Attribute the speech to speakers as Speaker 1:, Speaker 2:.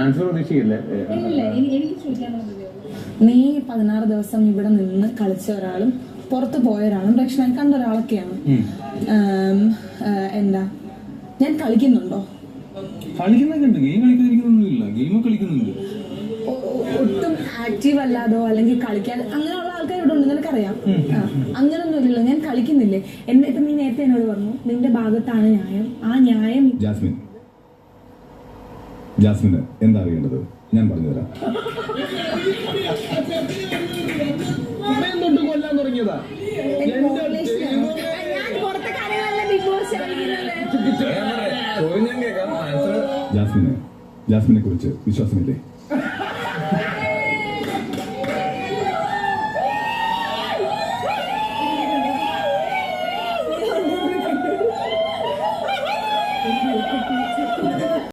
Speaker 1: Answer പ്രതീക്ഷിക്കില്ലേ?
Speaker 2: നീ 16 ദിവസം ഇവിടെ നിന്ന് കളിച്ച ഒരാളും പുറത്ത് പോയ ഒരാളും പ്രശ്നം കണ്ട ഒരാളൊക്കെയാണ്. എന്താ ഞാൻ കളിക്കുന്നുണ്ടോ?
Speaker 1: കളിക്കുന്നൊക്കെ ഉണ്ട്. ഗെയിം കളിക്കാതിരിക്കുന്നൊന്നുമില്ല. ഗെയിം കളിക്കുന്നുണ്ട്.
Speaker 2: ഒട്ടും ആക്റ്റീവ് അല്ലാതോ അല്ലെങ്കിൽ കളിക്കാൻ അങ്ങനെയുള്ള ആൾക്കാർ ഇവിടെ ഉണ്ട്, നിനക്കറിയാം. അങ്ങനൊന്നും ഇല്ലല്ലോ. ഞാൻ കളിക്കുന്നില്ലേ? എന്നിട്ട് നീ നേരത്തെ എന്നോട് പറഞ്ഞു നിന്റെ ഭാഗത്താണ് ന്യായം. ആ ന്യായം
Speaker 3: ജാസ്മിന് എന്താ അറിയേണ്ടത് ഞാൻ പറഞ്ഞുതരാം.
Speaker 1: കൊല്ലാൻ തുടങ്ങിയതാ.
Speaker 3: ജാസ്മിനെ കുറിച്ച് വിശ്വാസമില്ലേ?